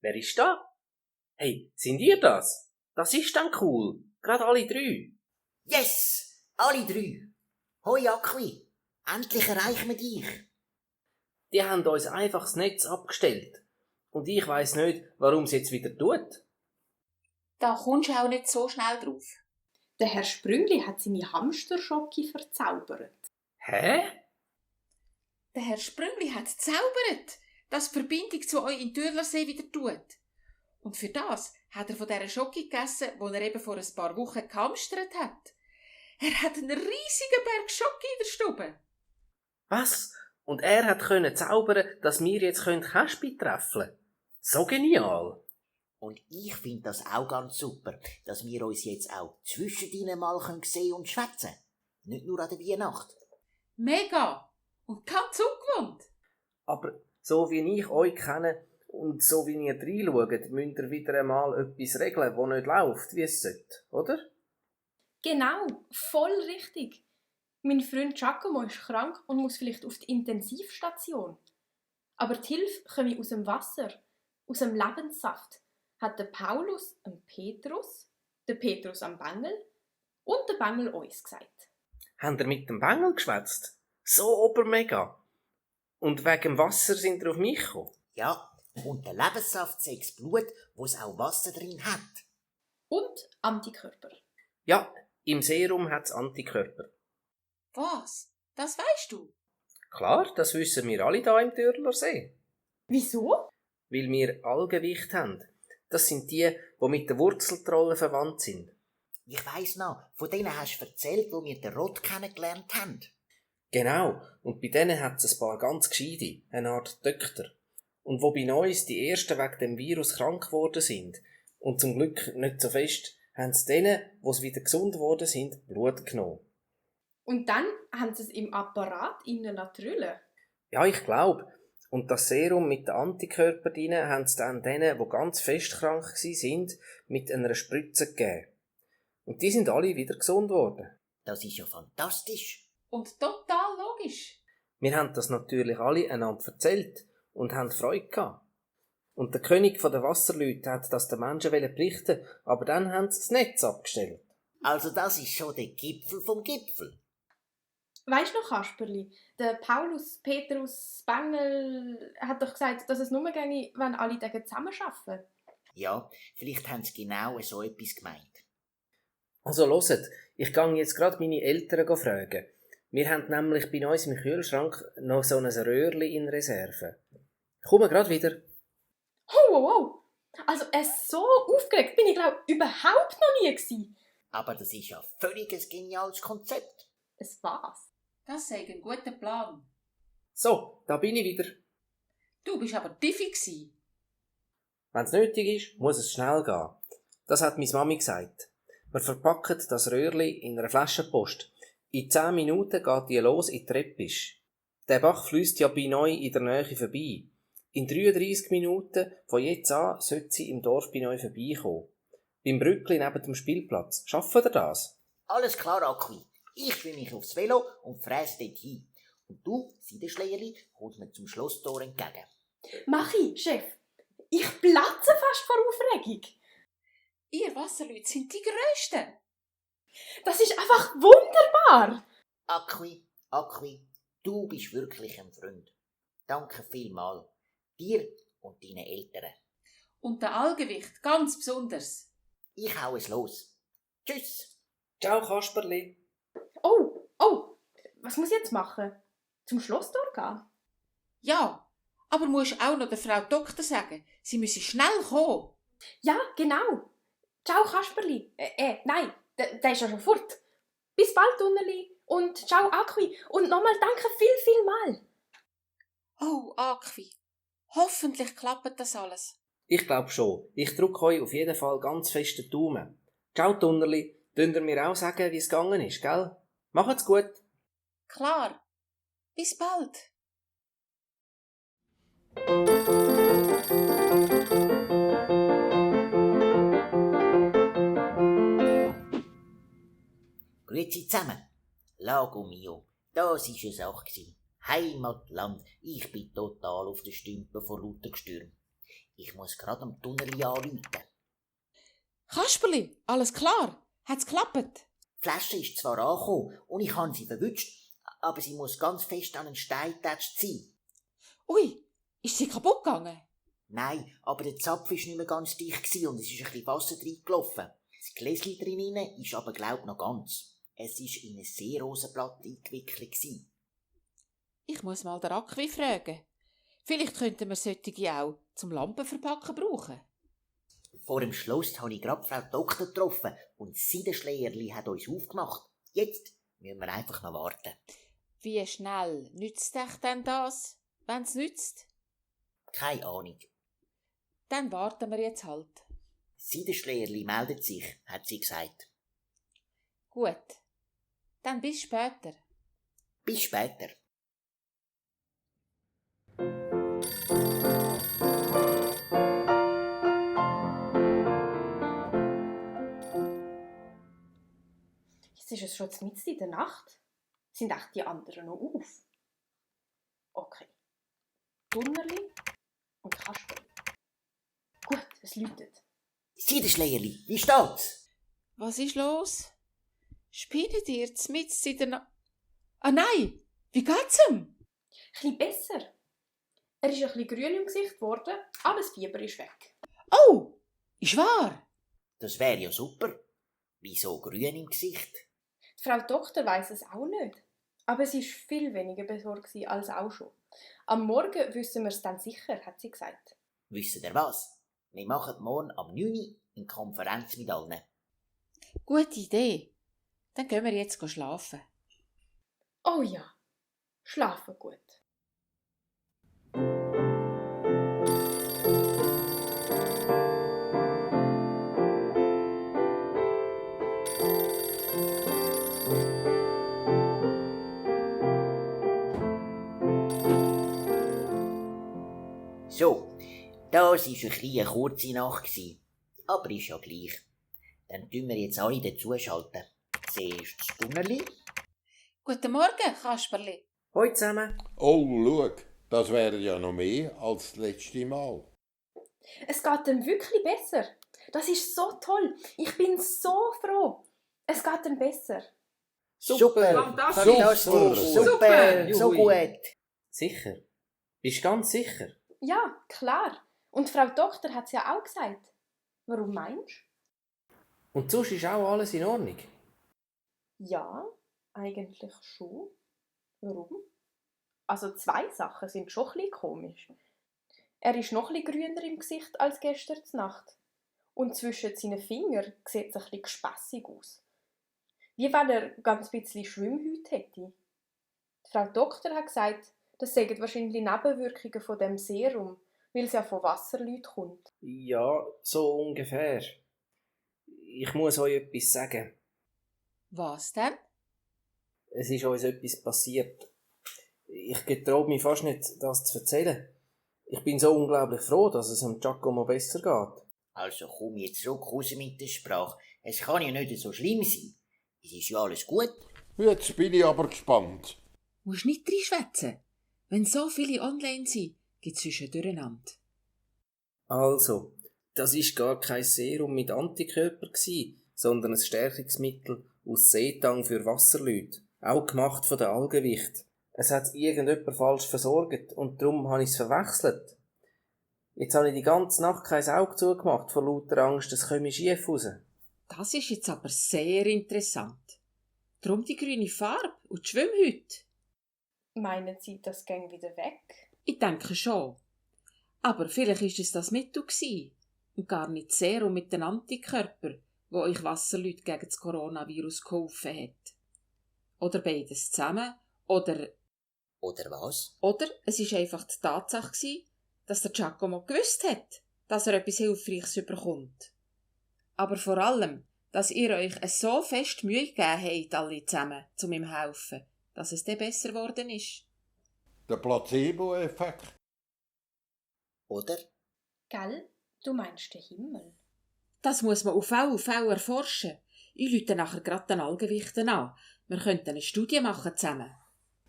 wer ist da? Hey, sind ihr das? Das ist dann cool. Gerade alle 3. Yes! Alle 3! Hoi Akwi! Endlich erreichen wir dich! Die haben uns einfach das Netz abgestellt. Und ich weiss nicht, warum es jetzt wieder tut. Da kommst du auch nicht so schnell drauf. Der Herr Sprüngli hat seine Hamsterschocke verzaubert. Hä? Der Herr Sprüngli hat zaubert, dass die Verbindung zu euch in Türlersee wieder tut. Und für das hat er von dieser Schocke gegessen, die er eben vor ein paar Wochen gehamstert hat. Er hat einen riesigen Berg Schocke in der Stube. Was? Und er hat können zaubern, dass wir jetzt Käspi treffeln. So genial. Und ich finde das auch ganz super, dass wir uns jetzt auch zwischen ihnen mal sehen und schwätzen. Nicht nur an der Weihnacht. Mega! Und ganz ungewohnt. Aber so wie ich euch kenne und so wie ihr reinschaut, müsst ihr wieder einmal etwas regeln, das nicht läuft, wie es sollte, oder? Genau, voll richtig. Mein Freund Giacomo ist krank und muss vielleicht auf die Intensivstation. Aber die Hilfe komme aus dem Wasser, aus dem Lebenssaft, hat der Paulus am Petrus, der Petrus am Bengel und der Bengel uns gesagt. Habt ihr mit dem Bengel geschwätzt? So obermega. Und wegen dem Wasser sind ihr auf mich gekommen? Ja, und der Lebenssaft sei das Blut, wo es auch Wasser drin hat. Und Antikörper. Ja, im Serum hat es Antikörper. Was? Das weisst du? Klar, das wissen wir alle hier im Türlersee. Wieso? Weil wir Algenwicht haben. Das sind die mit den Wurzeltrollen verwandt sind. Ich weiss noch, von denen hast du erzählt, wo wir den Rott kennengelernt haben. Genau, und bei denen hat es ein paar ganz gescheite, eine Art Töchter. Und wo bei uns die ersten wegen dem Virus krank geworden sind, und zum Glück nicht so fest, haben sie denen, wo sie wieder gesund geworden sind, Blut genommen. Und dann haben sie es im Apparat innen trüllen. Ja, ich glaube. Und das Serum mit den Antikörpern drin haben sie dann denen, die ganz fest krank sind, mit einer Spritze gegeben. Und die sind alle wieder gesund geworden. Das ist ja fantastisch. Und total logisch. Wir haben das natürlich alle einander erzählt und haben Freude gehabt. Und der König der Wasserleute hat das den Menschen berichten, aber dann haben sie das Netz abgestellt. Also das ist schon der Gipfel vom Gipfel. Weisst du noch, Kasperli, der Paulus, Petrus, Bengel hat doch gesagt, dass es nur ginge, wenn alle zusammenarbeiten. Ja, vielleicht haben sie genau so etwas gemeint. Also hört, ich gehe jetzt gerade meine Eltern fragen. Wir haben nämlich bei uns im Kühlschrank noch so ein Röhrli in Reserve. Komme gerade wieder. Oh. Also so aufgeregt bin ich, glaube ich, überhaupt noch nie gewesen. Aber das ist ja völlig ein geniales Konzept. Es war's. Das sei ein guter Plan. So, da bin ich wieder. Du bist aber Diffi gsi. Wenn es nötig ist, muss es schnell gehen. Das hat meine Mami gesagt. Wir verpacken das Röhrli in einer Flaschenpost. In 10 Minuten geht die los in die Treppisch. Der Bach fließt ja bei euch in der Nähe vorbei. In 33 Minuten von jetzt an sollte sie im Dorf bei euch vorbeikommen. Beim Brückli neben dem Spielplatz. Schaffen ihr das? Alles klar, Akwi. Ich schwimme mich aufs Velo und fräse dort hin. Und du, Seidenschleierli, kommst mir zum Schlosstor entgegen. Mach ich, Chef. Ich platze fast vor Aufregung. Ihr Wasserleute sind die Grössten. Das ist einfach wunderbar. Akwi, du bist wirklich ein Freund. Danke vielmals. Dir und deinen Eltern. Und der Allgewicht ganz besonders. Ich hau es los. Tschüss. Ciao, Kasperli. Oh, was muss ich jetzt machen? Zum Schlosstor gehen? Ja, aber musst auch noch der Frau Doktor sagen, sie müsse schnell kommen. Ja, genau. Ciao, Kasperli. Nein, der ist ja schon fort. Bis bald, Tunneli. Und ciao, Akwi. Und nochmal danke viel mal. Oh, Akwi, hoffentlich klappt das alles. Ich glaube schon. Ich drücke euch auf jeden Fall ganz fest den Daumen. Ciao, Tunnerli. Dürft ihr mir auch sagen, wie es gegangen ist, gell? Macht's gut. Klar. Bis bald. Grüezi zusammen. Lago mio, das war eine Sache. Heimatland, ich bin total auf den Stümpen vor lauter Gestürm. Ich muss gerade am Tunnel anrufen. Kasperli, alles klar? Hat's geklappt? Die Flasche ist zwar angekommen und ich habe sie verwünscht, aber sie muss ganz fest an einen Stein getatscht sein. Ui, ist sie kaputt gegangen? Nein, aber der Zapf war nicht mehr ganz dicht und es ist ein bisschen Wasser reingelaufen. Das Gläschen drin ist aber, glaub noch ganz. Es war in ein Seerosenblatt eingewickelt. Ich muss mal den Akwi fragen. Vielleicht könnten wir solche auch zum Lampenverpacken brauchen. Vor dem Schloss habe ich gerade Frau Doktor getroffen und das Seidenschleierli hat uns aufgemacht. Jetzt müssen wir einfach noch warten. Wie schnell nützt euch denn das, wenn's nützt? Keine Ahnung. Dann warten wir jetzt halt. Das Seidenschleierli meldet sich, hat sie gesagt. Gut, dann bis später. Bis später. Jetzt ist es schon mitten in der Nacht. Sind echt die anderen noch auf? Okay. Tunnerli und Kasperli. Gut, es läutet. Seidenschleierli, wie steht's? Was ist los? Spinnt ihr mitten in der Nacht? Ah nein, wie geht's ihm? Ein bisschen besser. Er ist ein bisschen grün im Gesicht geworden, aber das Fieber ist weg. Oh, ist wahr? Das wäre ja super. Wieso grün im Gesicht? Die Frau Doktor weiss es auch nicht. Aber sie war viel weniger besorgt als auch schon. Am Morgen wissen wir es dann sicher, hat sie gesagt. Wisst ihr was? Wir machen morgen am 9 Uhr eine Konferenz mit allen. Gute Idee. Dann gehen wir jetzt schlafen. Oh ja, schlafen gut. So, das war eine kurze Nacht. Aber ist ja gleich. Dann tun wir jetzt alle dazuschalten. Zuerst das Tunnerli. Guten Morgen, Kasperli. Hoi zusammen. Oh, schau, das wäre ja noch mehr als das letzte Mal. Es geht ihm wirklich besser. Das ist so toll. Ich bin so froh. Es geht ihm besser. Super, Fantastisch. super, so gut. Sicher? Bist du ganz sicher? Ja, klar. Und Frau Doktor hat es ja auch gesagt. Warum meinst du? Und sonst ist auch alles in Ordnung? Ja, eigentlich schon. Warum? Also 2 Sachen sind schon ein bisschen komisch. Er ist noch ein bisschen grüner im Gesicht als gestern Nacht. Und zwischen seinen Fingern sieht es ein bisschen gespässig aus. Wie wenn er ganz bisschen Schwimmhäute hätte. Die Frau Doktor hat gesagt, das seien wahrscheinlich Nebenwirkungen von dem Serum, weil es ja von Wasserleuten kommt. Ja, so ungefähr. Ich muss euch etwas sagen. Was denn? Es ist uns etwas passiert. Ich getraue mich fast nicht, das zu erzählen. Ich bin so unglaublich froh, dass es dem Giacomo besser geht. Also komm jetzt zurück raus mit der Sprache. Es kann ja nicht so schlimm sein. Es ist ja alles gut. Jetzt bin ich aber gespannt. Musst nicht reinschwätzen. Wenn so viele online sind, gibt's zwischen durcheinander. Also, das ist gar kein Serum mit Antikörper gsi, sondern ein Stärkungsmittel aus Seetang für Wasserleute, auch gemacht von der Algenwicht. Es hat irgendjemand falsch versorgt und darum habe ich es verwechselt. Jetzt habe ich die ganze Nacht kein Auge zugemacht vor lauter Angst, es komme schief raus. Das ist jetzt aber sehr interessant. Drum die grüne Farbe und die Schwimmhüte. Meinen Sie, das ging wieder weg? Ich denke schon. Aber vielleicht ist es das Mittel gewesen und gar nicht das Serum mit den Antikörpern, wo euch Wasserleute gegen das Coronavirus geholfen hat. Oder beides zusammen. Oder was? es ist einfach die Tatsache gewesen, dass der Giacomo gewusst hat, dass er etwas Hilfreiches überkommt. Aber vor allem, dass ihr euch so fest Mühe gegeben habt, alle zusammen, um ihm zu helfen, dass es dann besser geworden ist. Der Placebo-Effekt. Oder? Gell? Du meinst den Himmel? Das muss man auf alle Fälle erforschen. Ich rufe nachher gerade den Allgewichten an. Wir könnten eine Studie machen zusammen.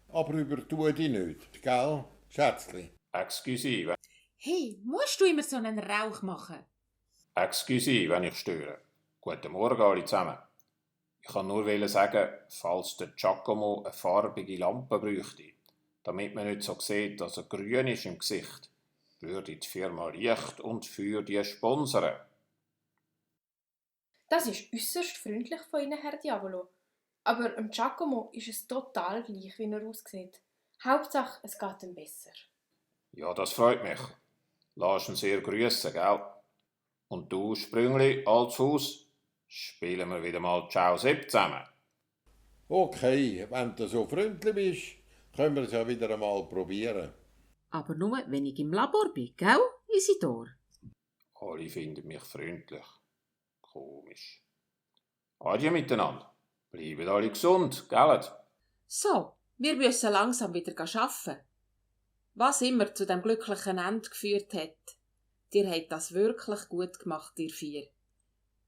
Aber übertue dich nicht, gell, Schätzli? Excuse. Hey, musst du immer so einen Rauch machen? Excuse, wenn ich störe. Guten Morgen alle zusammen. Ich kann nur sagen, falls der Giacomo eine farbige Lampe bräuchte, damit man nicht so sieht, dass er grün ist im Gesicht, würde die Firma Licht und Feuer die sponsern. Das ist äußerst freundlich von Ihnen, Herr Diavolo. Aber dem Giacomo ist es total gleich, wie er aussieht. Hauptsache, es geht ihm besser. Ja, das freut mich. Lass ihn sehr grüßen, gell? Und du, Sprüngli, Altshaus, spielen wir wieder mal Ciao Sepp zusammen. Okay, wenn du so freundlich bist, können wir es ja wieder einmal probieren. Aber nur, wenn ich im Labor bin, gell, Isidor? Alle finden mich freundlich. Komisch. Adieu miteinander. Bleiben alle gesund, gell? So, wir müssen langsam wieder arbeiten. Was immer zu dem glücklichen Ende geführt hat. Ihr habt das wirklich gut gemacht, ihr vier.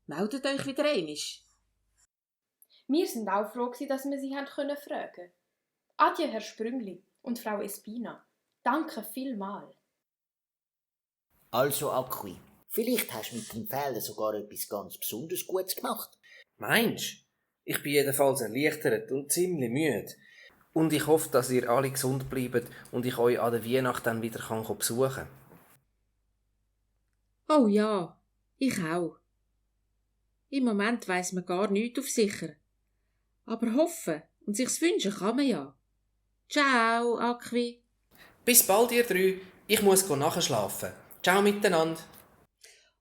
Meldet euch wieder einisch. Wir sind auch froh, dass wir Sie fragen konnten. Adieu, Herr Sprüngli und Frau Espina. Danke vielmals. Also, Acqui, vielleicht hast du mit dem Fehler sogar etwas ganz besonders Gutes gemacht. Meinst? Ich bin jedenfalls erleichtert und ziemlich müde. Und ich hoffe, dass ihr alle gesund bleibt und ich euch an der Weihnacht dann wieder besuchen kann. Oh ja, ich auch. Im Moment weiss man gar nichts auf sicher. Aber hoffen und sich's wünschen kann man ja. Ciao, Acqui. Bis bald, ihr drei. Ich muss nachschlafen. Ciao miteinander.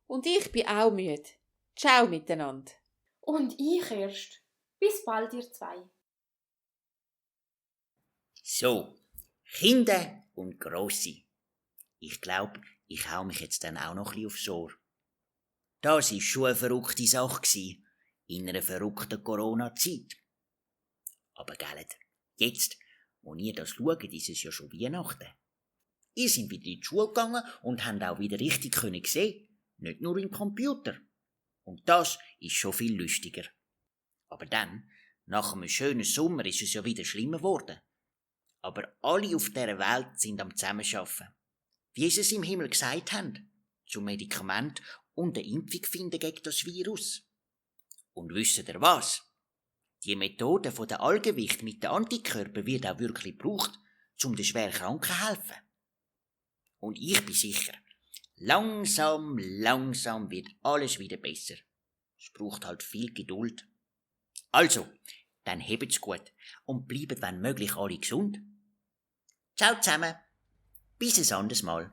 Und ich bin auch müde. Ciao miteinander. Und ich erst. Bis bald, ihr zwei. So, Kinder und Grosse. Ich glaube, ich hau mich jetzt dann auch noch ein bisschen aufs Ohr. Das war schon eine verrückte Sache gewesen, in einer verrückten Corona-Zeit. Aber gellet, jetzt, wo ihr das schaut, ist es ja schon Weihnachten. Ihr seid wieder in die Schule gegangen und habt auch wieder richtig sehen, nicht nur im Computer. Und das ist schon viel lustiger. Aber dann, nach einem schönen Sommer, ist es ja wieder schlimmer geworden. Aber alle auf dieser Welt sind am Zusammenarbeiten. Wie sie es im Himmel gesagt haben, zum Medikament und eine Impfung finden gegen das Virus. Und wisst ihr was? Die Methode von der Allgewicht mit den Antikörpern wird auch wirklich gebraucht, um den Schwerkranken zu helfen. Und ich bin sicher, langsam wird alles wieder besser. Es braucht halt viel Geduld. Also, dann hebt's gut und bleibt, wenn möglich, alle gesund. Ciao zusammen. Bis ein anderes Mal.